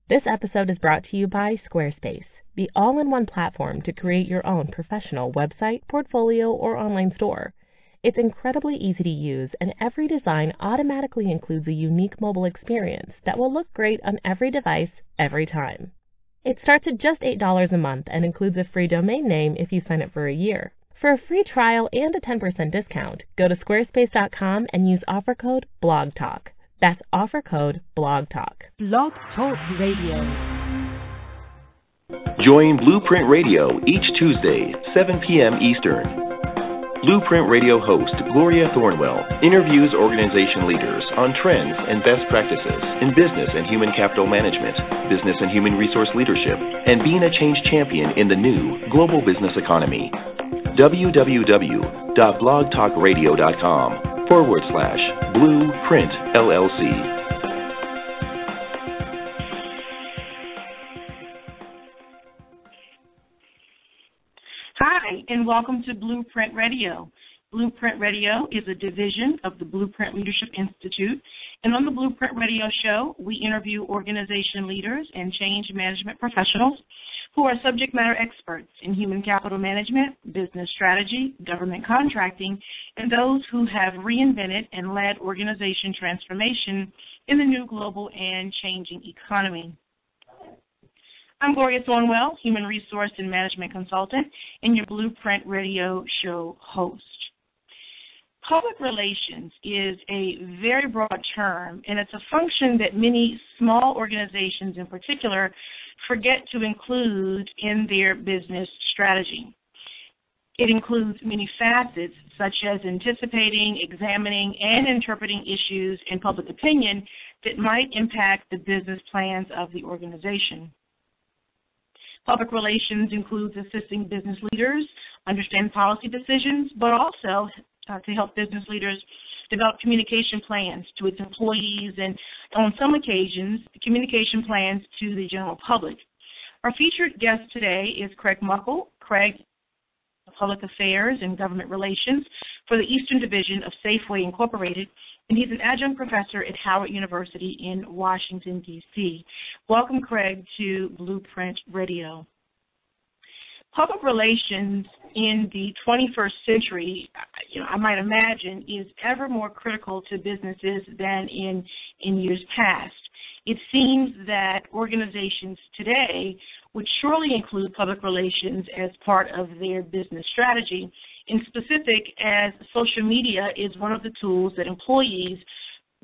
This episode is brought to you by Squarespace, the all-in-one platform to create your own professional website, portfolio, or online store. It's incredibly easy to use, and every design automatically includes a unique mobile experience that will look great on every device, every time. It starts at just $8 a month and includes a free domain name if you sign up for a year. For a free trial and a 10% discount, go to squarespace.com and use offer code BLOGTALK. That's offer code BLOGTALK. Blog Talk Radio. Join BluPrint Radio each Tuesday, 7 p.m. Eastern. BluPrint Radio host Gloria Thornwell interviews organization leaders on trends and best practices in business and human capital management, business and human resource leadership, and being a change champion in the new global business economy. www.blogtalkradio.com/BluPrint LLC. Hi, and welcome to BluPrint Radio. BluPrint Radio is a division of the BluPrint Leadership Institute, and on the BluPrint Radio show, we interview organization leaders and change management professionals who are subject matter experts in human capital management, business strategy, government contracting, and those who have reinvented and led organization transformation in the new global and changing economy. I'm Gloria Thornwell, Human Resource and Management Consultant, and your BluPrint Radio show host. Public relations is a very broad term, and it's a function that many small organizations in particular forget to include in their business strategy. It includes many facets, such as anticipating, examining, and interpreting issues in public opinion that might impact the business plans of the organization. Public relations includes assisting business leaders understand policy decisions, but also to help business leaders develop communication plans to its employees and, on some occasions, communication plans to the general public. Our featured guest today is Craig Muckle. Craig, Public Affairs and Government Relations for the Eastern Division of Safeway Incorporated, and he's an adjunct professor at Howard University in Washington, D.C. Welcome, Craig, to BluPrint Radio. Public relations in the 21st century, I might imagine, is ever more critical to businesses than in years past. It seems that organizations today would surely include public relations as part of their business strategy, in specific as social media is one of the tools that employees,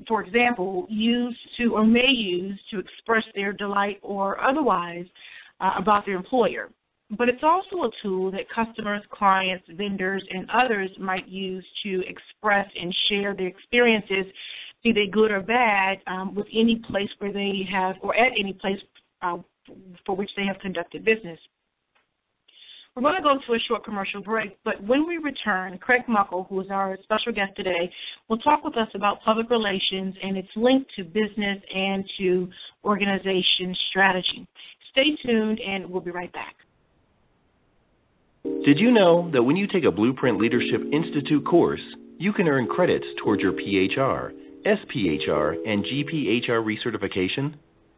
for example, use to or may use to express their delight or otherwise about their employer. But it's also a tool that customers, clients, vendors, and others might use to express and share their experiences, be they good or bad, with any place where they have, or at any place for which they have conducted business. We're going to go to a short commercial break, but when we return, Craig Muckle, who is our special guest today, will talk with us about public relations and its link to business and to organization strategy. Stay tuned, and we'll be right back. Did you know that when you take a BluPrint Leadership Institute course, you can earn credits towards your PHR, SPHR, and GPHR recertification?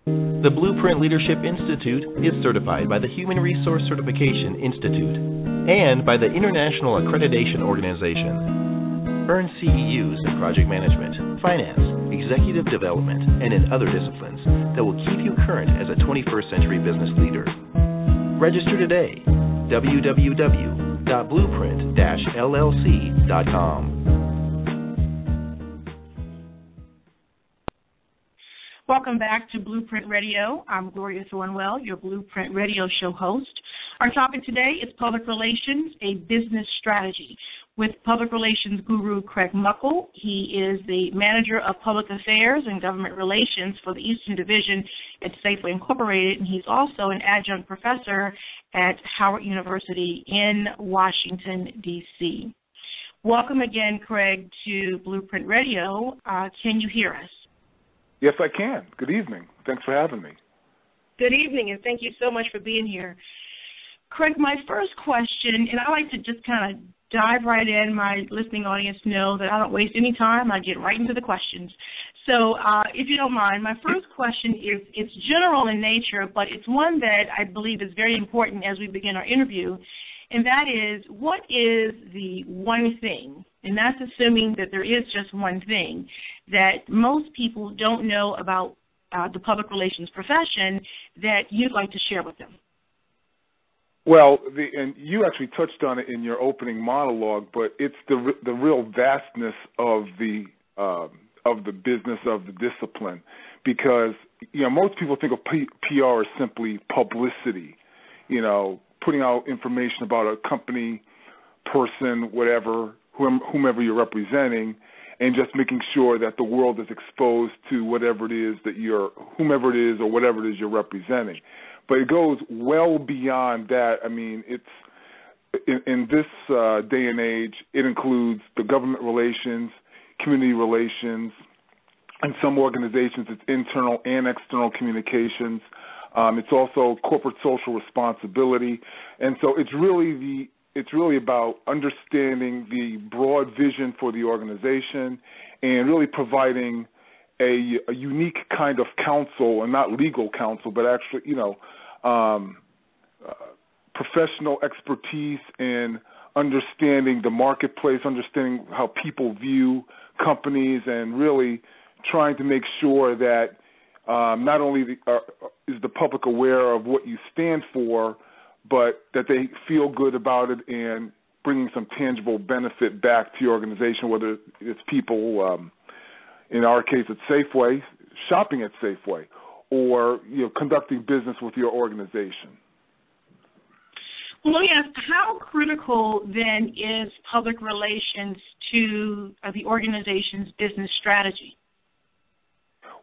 The BluPrint Leadership Institute is certified by the Human Resource Certification Institute and by the International Accreditation Organization. Earn CEUs in project management, finance, executive development, and in other disciplines that will keep you current as a 21st century business leader. Register today. www.bluprint-llc.com. Welcome back to BluPrint Radio. I'm Gloria Thornwell, your BluPrint Radio show host. Our topic today is public relations, a business strategy, with public relations guru Craig Muckle. He is the manager of public affairs and government relations for the Eastern Division at Safeway Incorporated, and he's also an adjunct professor at Howard University in Washington, D.C. Welcome again, Craig, to BluPrint Radio. Can you hear us? Yes, I can. Good evening. Thanks for having me. Good evening, and thank you so much for being here. Craig, my first question, and I like to just kind of dive right in. My listening audience know that I don't waste any time. I get right into the questions. So if you don't mind, my first question is, it's general in nature, but it's one that I believe is very important as we begin our interview, and that is, what is the one thing, and that's assuming that there is just one thing, that most people don't know about the public relations profession that you'd like to share with them? Well, and you actually touched on it in your opening monologue, but it's the real vastness of the business, of the discipline, because most people think of PR as simply publicity, putting out information about a company, person, whatever, whomever you're representing, and just making sure that the world is exposed to whatever it is that whomever it is or whatever it is you're representing. But it goes well beyond that. I mean, it's in this day and age, it includes the government relations, community relations, and some organizations it's internal and external communications. It's also corporate social responsibility, and so it's really about understanding the broad vision for the organization and really providing a unique kind of counsel, and not legal counsel, but actually, professional expertise in understanding the marketplace, understanding how people view companies, and really trying to make sure that not only is the public aware of what you stand for, but that they feel good about it and bringing some tangible benefit back to your organization, whether it's people, in our case at Safeway, shopping at Safeway, or conducting business with your organization. Well, let me ask, how critical then is public relations to the organization's business strategy?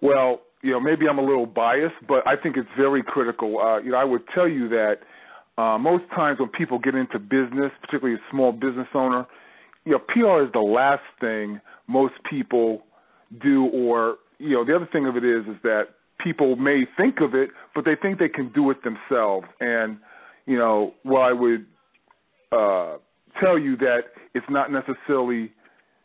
Well, maybe I'm a little biased, but I think it's very critical. I would tell you that most times when people get into business, particularly a small business owner, PR is the last thing most people do, or, the other thing of it is that people may think of it, but they think they can do it themselves. And, while I would tell you that it's not necessarily,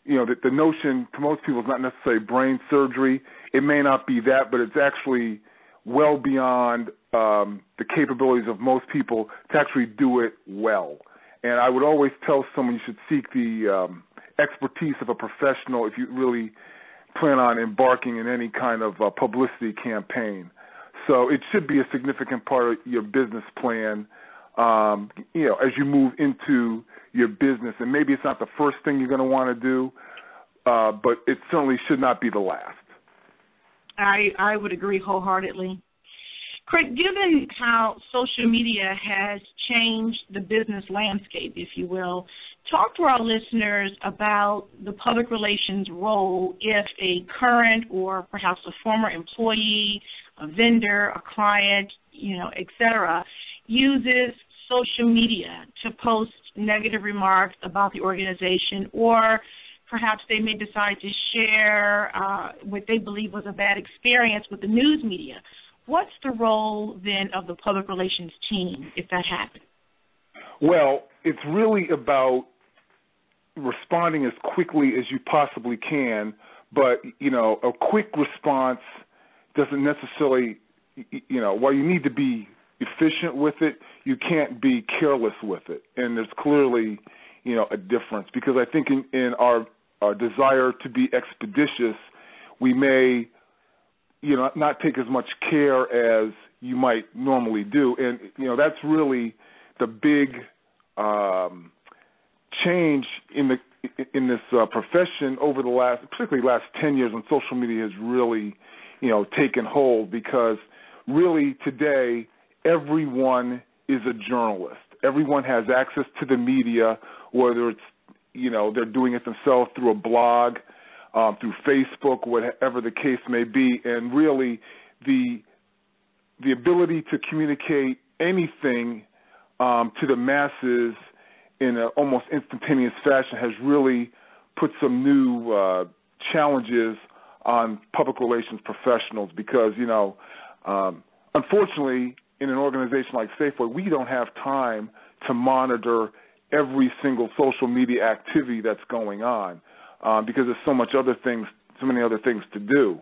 that the notion to most people is not necessarily brain surgery, it may not be that, but it's actually well beyond the capabilities of most people to actually do it well. And I would always tell someone you should seek the expertise of a professional if you really plan on embarking in any kind of publicity campaign. So it should be a significant part of your business plan, as you move into your business. And maybe it's not the first thing you're going to want to do, but it certainly should not be the last. I would agree wholeheartedly. Craig, given how social media has changed the business landscape, if you will, talk to our listeners about the public relations role if a current or perhaps a former employee, a vendor, a client, et cetera, uses social media to post negative remarks about the organization, or perhaps they may decide to share what they believe was a bad experience with the news media. What's the role then of the public relations team if that happens? Well, it's really about responding as quickly as you possibly can, but, a quick response doesn't necessarily, while you need to be efficient with it, you can't be careless with it. And there's clearly, a difference, because I think in our desire to be expeditious, we may, not take as much care as you might normally do. And, that's really the big change in this profession over the particularly last 10 years when social media has really, taken hold, because really today everyone is a journalist. Everyone has access to the media, whether it's, they're doing it themselves through a blog, through Facebook, whatever the case may be. And really the ability to communicate anything to the masses in an almost instantaneous fashion has really put some new challenges on public relations professionals, because, unfortunately, in an organization like Safeway, we don't have time to monitor every single social media activity that's going on, because there's so many other things to do.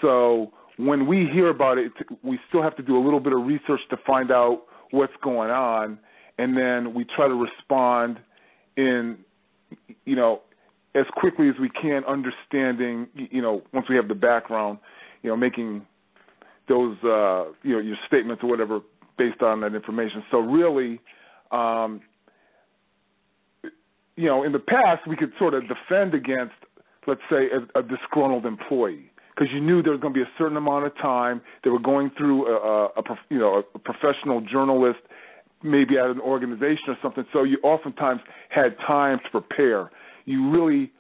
So when we hear about it, we still have to do a little bit of research to find out what's going on, and then we try to respond in, as quickly as we can, understanding, once we have the background, making those, your statements or whatever based on that information. So really, in the past, we could sort of defend against, let's say, a disgruntled employee, because you knew there was going to be a certain amount of time. They were going through a professional journalist, maybe at an organization or something, so you oftentimes had time to prepare. You really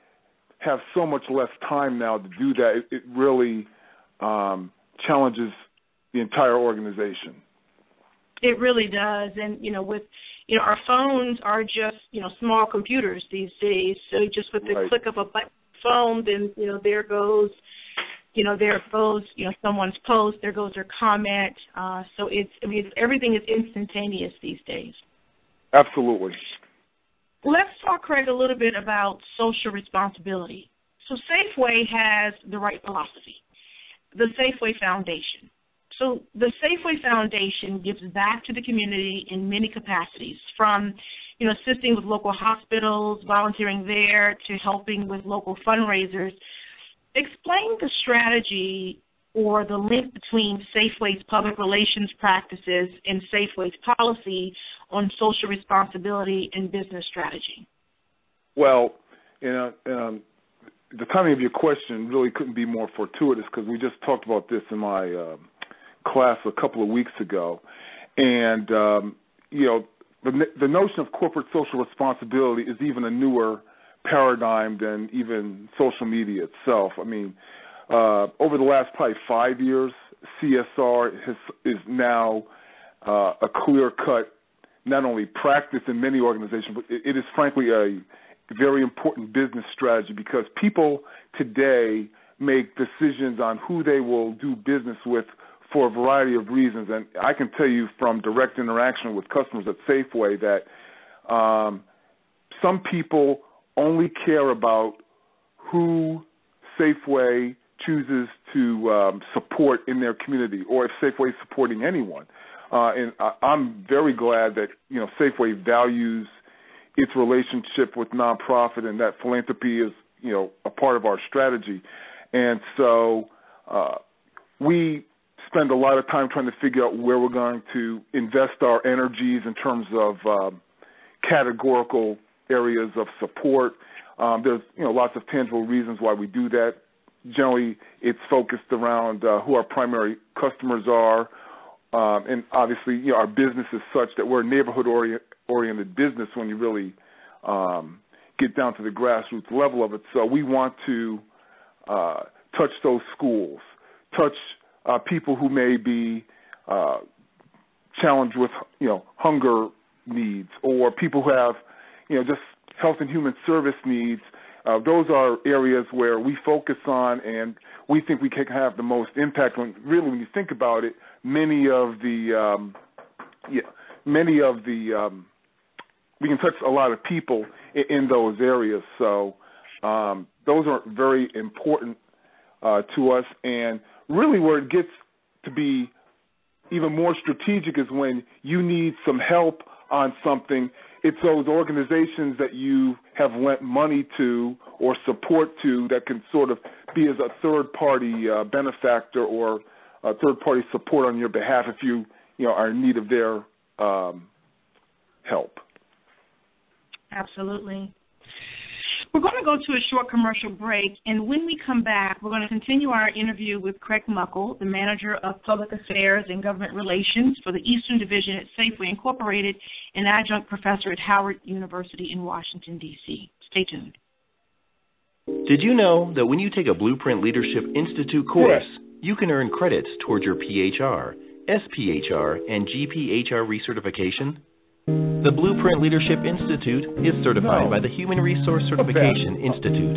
have so much less time now to do that. It really challenges the entire organization. It really does, and with our phones are just small computers these days. So just with the click of a button phone, then there goes someone's post, there goes their comment. So everything is instantaneous these days. Absolutely. Let's talk, Craig, a little bit about social responsibility. So Safeway has the right philosophy, the Safeway Foundation. So the Safeway Foundation gives back to the community in many capacities, from assisting with local hospitals, volunteering there, to helping with local fundraisers. Explain the strategy or the link between Safeway's public relations practices and Safeway's policy on social responsibility and business strategy. Well, the timing of your question really couldn't be more fortuitous, because we just talked about this in my class a couple of weeks ago. And, the notion of corporate social responsibility is even a newer paradigm than even social media itself. I mean, over the last probably 5 years, CSR is now a clear-cut, not only practice in many organizations, but it is frankly a very important business strategy, because people today make decisions on who they will do business with for a variety of reasons. And I can tell you from direct interaction with customers at Safeway that some people only care about who Safeway chooses to support in their community, or if Safeway is supporting anyone. And I'm very glad that Safeway values its relationship with nonprofit, and that philanthropy is a part of our strategy. And so we spend a lot of time trying to figure out where we're going to invest our energies in terms of categorical areas of support. There's lots of tangible reasons why we do that. Generally, it's focused around who our primary customers are, and obviously, our business is such that we're a neighborhood-oriented business when you really get down to the grassroots level of it. So we want to touch those schools, touch people who may be challenged with, hunger needs, or people who have, just health and human service needs. Those are areas where we focus on, and we think we can have the most impact. When you think about it, many of the we can touch a lot of people in those areas. So those are very important to us. And really, where it gets to be even more strategic is when you need some help on something. It's those organizations that you have lent money to or support to that can sort of be as a third-party benefactor or a third-party support on your behalf if you are in need of their help. Absolutely. We're going to go to a short commercial break, and when we come back, we're going to continue our interview with Craig Muckle, the Manager of Public Affairs and Government Relations for the Eastern Division at Safeway Incorporated, and Adjunct Professor at Howard University in Washington, D.C. Stay tuned. Did you know that when you take a BluPrint Leadership Institute course, you can earn credits towards your PHR, SPHR, and GPHR recertification? The BluPrint Leadership Institute is certified by the Human Resource Certification Institute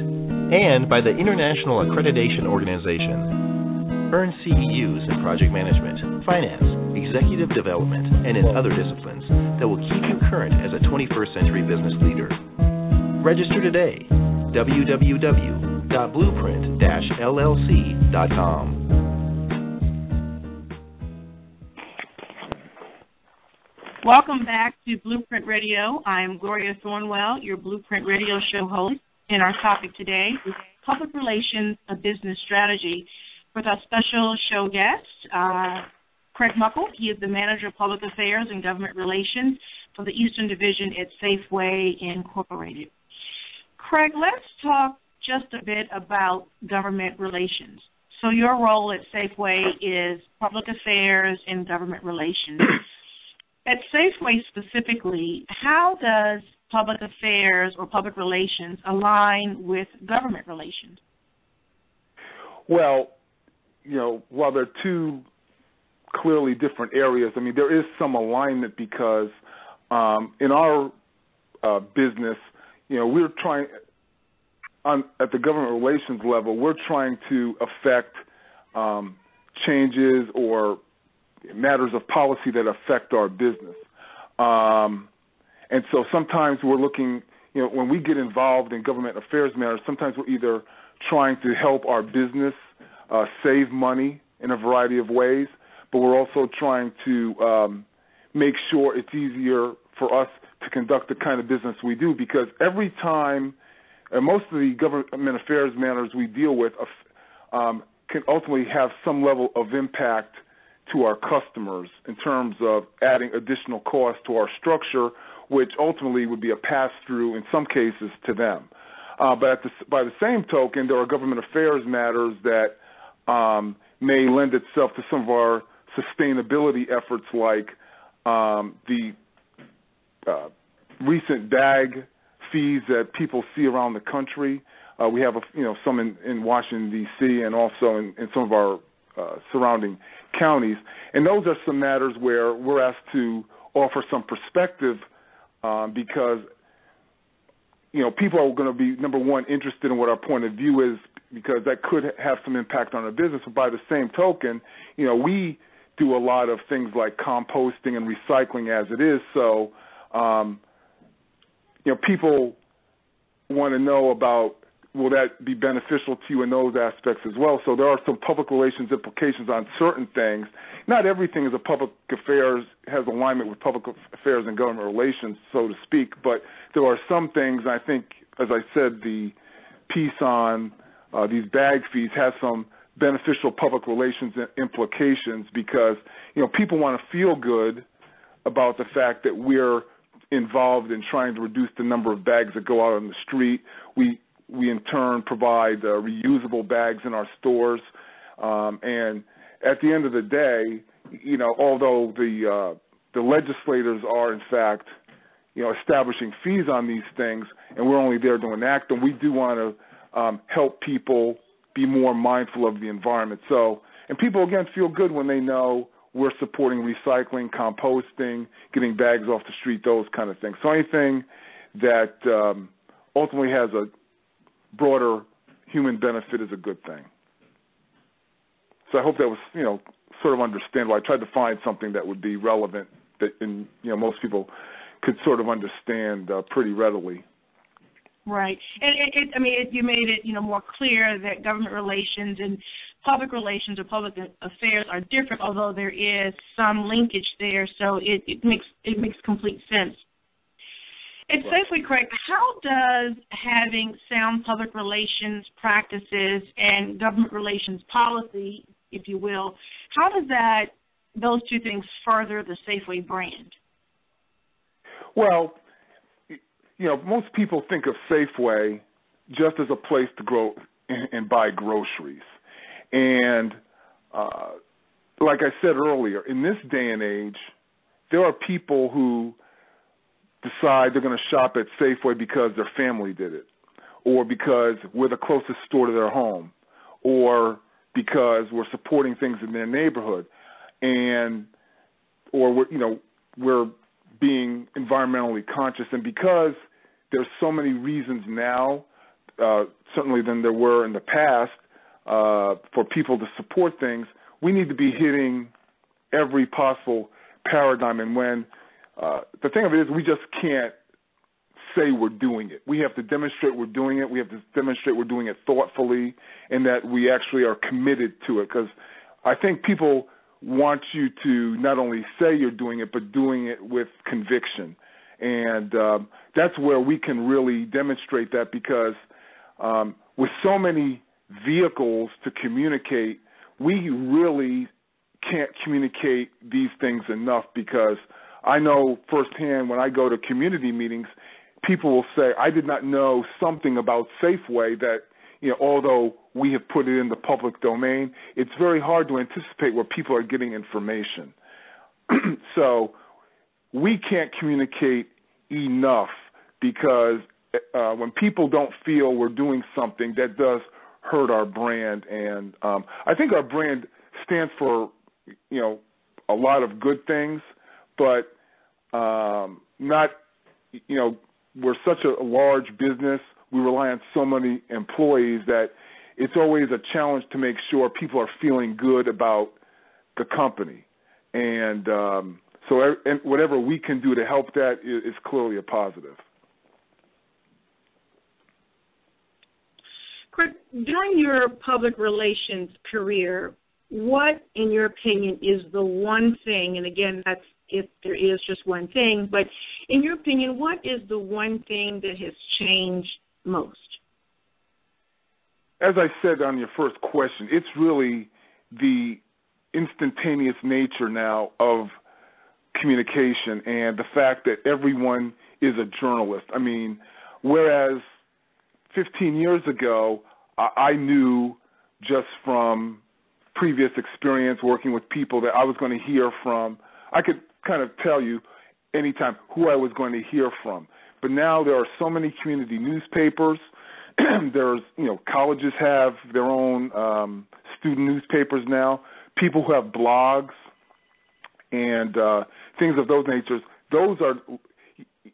and by the International Accreditation Organization. Earn CEUs in project management, finance, executive development, and in other disciplines that will keep you current as a 21st century business leader. Register today. www.bluprint.org. www.blueprint-llc.com. Welcome back to BluPrint Radio. I'm Gloria Thornwell, your BluPrint Radio show host, and our topic today is public relations, a business strategy, with our special show guest, Craig Muckle. He is the Manager of Public Affairs and Government Relations for the Eastern Division at Safeway Incorporated. Craig, let's talk just a bit about government relations. So your role at Safeway is public affairs and government relations. At Safeway specifically, how does public affairs or public relations align with government relations? Well, while they're two clearly different areas, I mean, there is some alignment because in our business, we're trying, at the government relations level, we're trying to affect changes or matters of policy that affect our business. And so sometimes we're looking, when we get involved in government affairs matters, sometimes we're either trying to help our business save money in a variety of ways, but we're also trying to make sure it's easier for us to conduct the kind of business we do, because every time, and most of the government affairs matters we deal with can ultimately have some level of impact to our customers in terms of adding additional cost to our structure, which ultimately would be a pass-through in some cases to them. But by the same token, there are government affairs matters that may lend itself to some of our sustainability efforts, like the recent bag fees that people see around the country. We have some in Washington, D.C., and also in some of our surrounding counties. And those are some matters where we're asked to offer some perspective because, people are going to be, number one, interested in what our point of view is, because that could have some impact on our business. But by the same token, we do a lot of things like composting and recycling as it is. So, people want to know about, will that be beneficial to you in those aspects as well? So there are some public relations implications on certain things. Not everything is a public affairs, has alignment with public affairs and government relations, so to speak, but there are some things, I think, as I said, the piece on these bag fees has some beneficial public relations implications because, people want to feel good about the fact that we're involved in trying to reduce the number of bags that go out on the street. We in turn provide reusable bags in our stores, and at the end of the day, although the legislators are in fact, establishing fees on these things, and we're only there to enact them, we do want to help people be more mindful of the environment. So, and people again feel good when they know we're supporting recycling, composting, getting bags off the street, those kind of things. So anything that ultimately has a broader human benefit is a good thing. So I hope that was, sort of understandable. I tried to find something that would be relevant that, most people could sort of understand pretty readily. Right. And you made it, more clear that government relations and public relations or public affairs are different, although there is some linkage there. So it makes complete sense. At Safeway, Craig, how does having sound public relations practices and government relations policy, if you will, how does those two things further the Safeway brand? Well, most people think of Safeway just as a place to go and buy groceries. And like I said earlier, in this day and age, there are people who decide they're going to shop at Safeway because their family did it, or because we're the closest store to their home, or because we're supporting things in their neighborhood, or we're being environmentally conscious. And because there's so many reasons now, certainly than there were in the past, for people to support things, we need to be hitting every possible paradigm. And when the thing of it is, we just can't say we're doing it. We have to demonstrate we're doing it. We have to demonstrate we're doing it thoughtfully and that we actually are committed to it, because I think people want you to not only say you're doing it, but doing it with conviction. And that's where we can really demonstrate that, because with so many vehicles to communicate, we really can't communicate these things enough, because I know firsthand when I go to community meetings, people will say, I did not know something about Safeway that, although we have put it in the public domain, it's very hard to anticipate where people are getting information. So we can't communicate enough, because when people don't feel we're doing something, that does hurt our brand. And I think our brand stands for, a lot of good things, but not, we're such a large business. We rely on so many employees that it's always a challenge to make sure people are feeling good about the company. And so whatever we can do to help that is clearly a positive. Craig, during your public relations career, what, in your opinion, is the one thing, and again, that's if there is just one thing, but in your opinion, what is the one thing that has changed most? As I said on your first question, it's really the instantaneous nature now of communication and the fact that everyone is a journalist. I mean, whereas 15 years ago, I knew just from previous experience working with people that I was going to hear from. I could kind of tell you anytime who I was going to hear from. But now there are so many community newspapers. There's, colleges have their own student newspapers now. People who have blogs and things of those natures. Those are,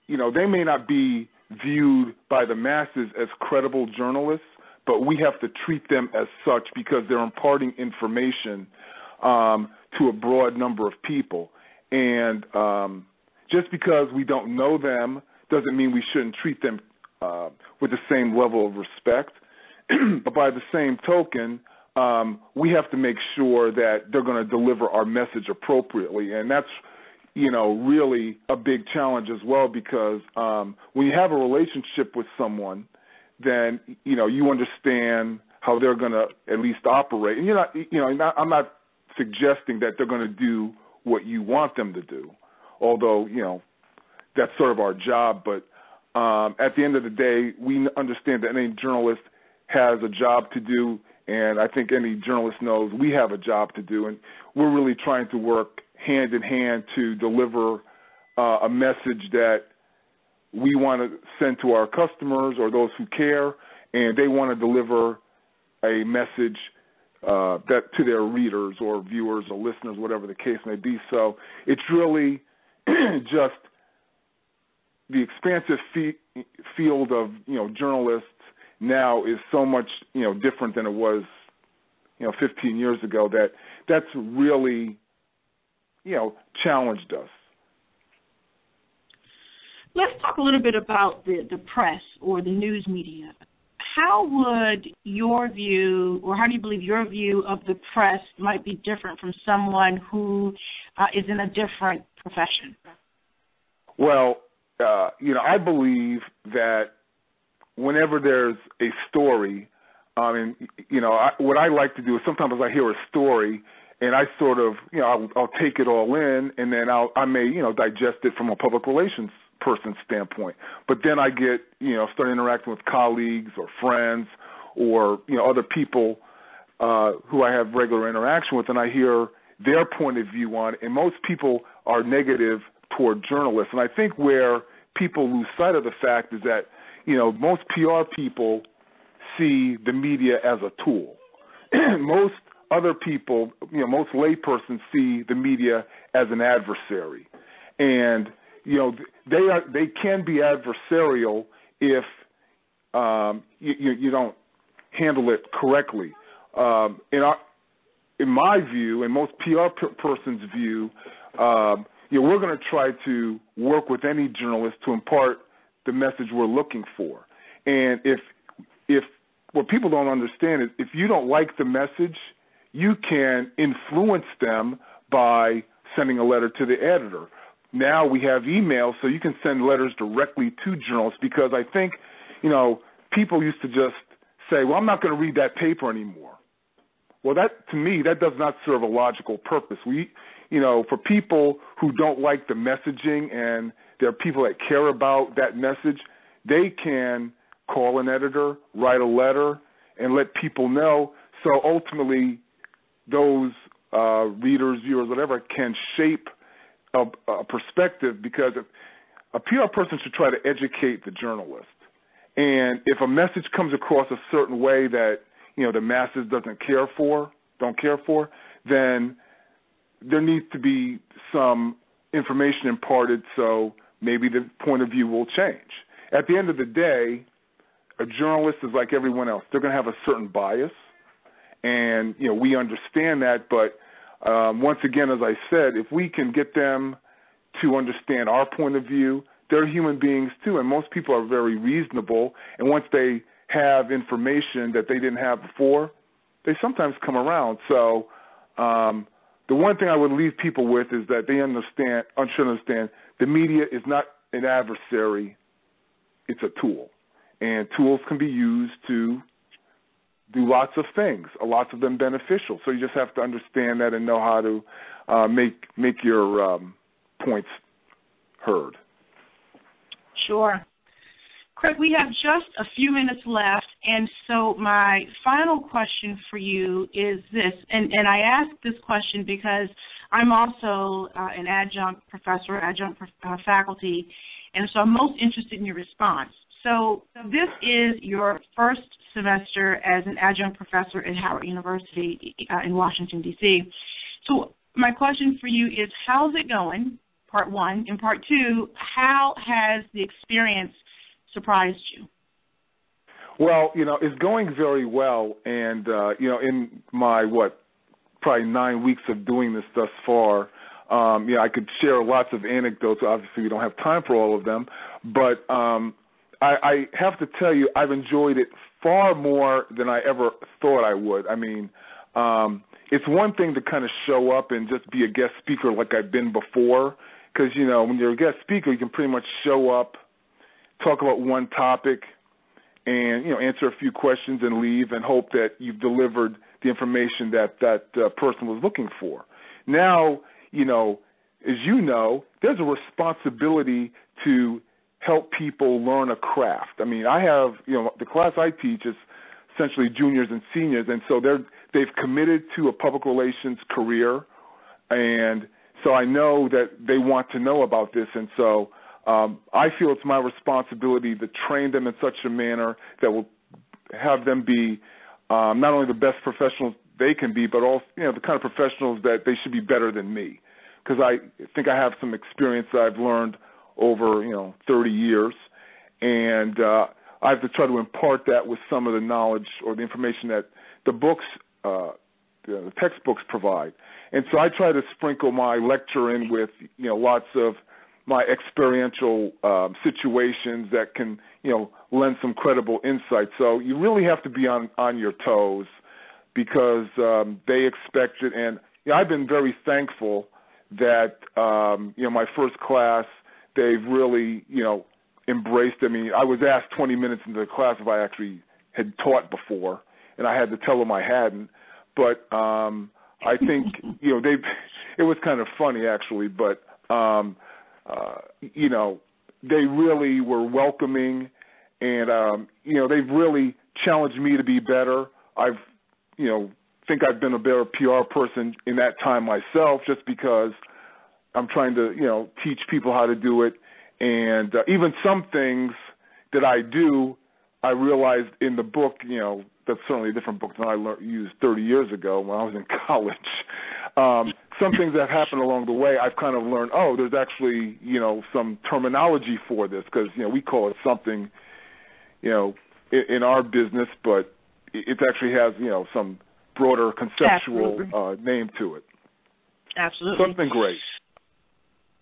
they may not be viewed by the masses as credible journalists, but we have to treat them as such because they're imparting information to a broad number of people. And just because we don't know them doesn't mean we shouldn't treat them with the same level of respect. But by the same token, we have to make sure that they're going to deliver our message appropriately. And that's, really a big challenge as well, because when you have a relationship with someone, then, you understand how they're going to at least operate. And I'm not suggesting that they're going to do what you want them to do, although, that's sort of our job. But at the end of the day, we understand that any journalist has a job to do, and I think any journalist knows we have a job to do, and we're really trying to work hand in hand to deliver a message that we want to send to our customers or those who care, and they want to deliver a message that to their readers or viewers or listeners, whatever the case may be. So it's really just the expansive field of journalists now is so much different than it was 15 years ago. That's really challenged us. Let's talk a little bit about the press or the news media. How would your view, or how do you believe your view of the press might be different from someone who is in a different profession? Well, I believe that whenever there's a story, what I like to do is sometimes I hear a story and I sort of, I'll take it all in, and then I may, digest it from a public relations person's standpoint. But then I get, start interacting with colleagues or friends or, other people who I have regular interaction with, and I hear their point of view on it. And most people are negative toward journalists. And I think where people lose sight of the fact is that, most PR people see the media as a tool. Most other people, most laypersons see the media as an adversary. And they can be adversarial if you don't handle it correctly. In my view, and most PR person's view, we're going to try to work with any journalist to impart the message we're looking for. And if what people don't understand is if you don't like the message, you can influence them by sending a letter to the editor. Now we have email, so you can send letters directly to journalists, because I think, people used to just say, well, I'm not going to read that paper anymore. Well, that, to me, that does not serve a logical purpose. For people who don't like the messaging and there are people that care about that message, they can call an editor, write a letter, and let people know. So ultimately, those readers, viewers, whatever, can shape a perspective, because a PR person should try to educate the journalist. And if a message comes across a certain way that, the masses don't care for, then there needs to be some information imparted so maybe the point of view will change. At the end of the day, a journalist is like everyone else. They're going to have a certain bias, and, we understand that. But once again, as I said, if we can get them to understand our point of view, they're human beings too, and most people are very reasonable. And once they have information that they didn't have before, they sometimes come around. So the one thing I would leave people with is that they should understand the media is not an adversary, it's a tool. And tools can be used to do lots of things, lots of them beneficial. So you just have to understand that and know how to make your points heard. Sure. Craig, we have just a few minutes left, and so my final question for you is this, and I ask this question because I'm also an adjunct professor, faculty, and so I'm most interested in your response. So this is your first semester as an adjunct professor at Howard University in Washington, D.C. So my question for you is, how's it going, part one? And part two, how has the experience surprised you? Well, it's going very well. And, in my, probably 9 weeks of doing this thus far, I could share lots of anecdotes. Obviously, we don't have time for all of them. But I have to tell you, I've enjoyed it far more than I ever thought I would. I mean, it's one thing to kind of show up and just be a guest speaker like I've been before, because, when you're a guest speaker, you can pretty much show up, talk about one topic, and, answer a few questions and leave and hope that you've delivered the information that person was looking for. Now, as you know, there's a responsibility to help people learn a craft. I mean, I have, the class I teach is essentially juniors and seniors, and so they've committed to a public relations career, and so I know that they want to know about this, and so I feel it's my responsibility to train them in such a manner that will have them be not only the best professionals they can be, but also, the kind of professionals that they should be better than me, because I think I have some experience that I've learned over, 30 years, and I have to try to impart that with some of the knowledge or the information that the books, the textbooks provide. And so I try to sprinkle my lecture in with, lots of my experiential situations that can, lend some credible insight. So you really have to be on your toes, because they expect it. And I've been very thankful that, my first class, they've really, embraced. I mean, I was asked 20 minutes into the class if I actually had taught before, and I had to tell them I hadn't. But I think, it was kind of funny actually, but, they really were welcoming, and, they've really challenged me to be better. I've, think I've been a better PR person in that time myself, just because I'm trying to, teach people how to do it. And even some things that I do, I realized in the book, that's certainly a different book than I used 30 years ago when I was in college. Some things that happened along the way, I've kind of learned, there's actually, some terminology for this, because, we call it something, in our business, but it actually has, some broader conceptual name to it. Absolutely. Something great.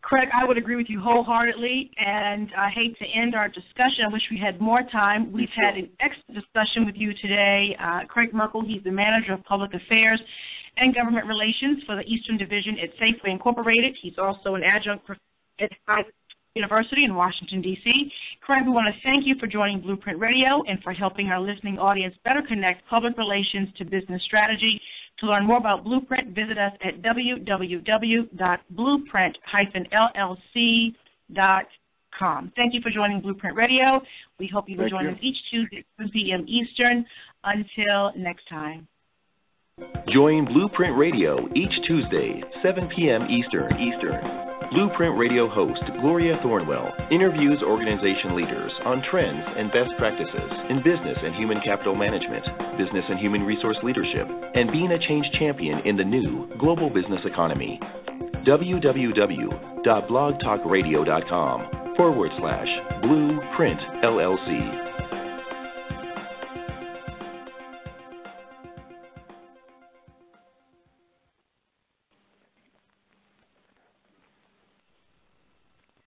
Craig, I would agree with you wholeheartedly, and I hate to end our discussion. I wish we had more time. We've had an excellent discussion with you today. Craig Muckle, he's the Manager of Public Affairs and Government Relations for the Eastern Division at Safeway Incorporated. He's also an adjunct at University in Washington, D.C. Craig, we want to thank you for joining BluPrint Radio and for helping our listening audience better connect public relations to business strategy. To learn more about BluPrint, visit us at www.bluprint-llc.com. Thank you for joining BluPrint Radio. We hope you will join us each Tuesday at 7 p.m. Eastern. Until next time. Join BluPrint Radio each Tuesday, 7 p.m. Eastern. BluPrint Radio host Gloria Thornwell interviews organization leaders on trends and best practices in business and human capital management, business and human resource leadership, and being a change champion in the new global business economy. www.blogtalkradio.com/BluPrint LLC.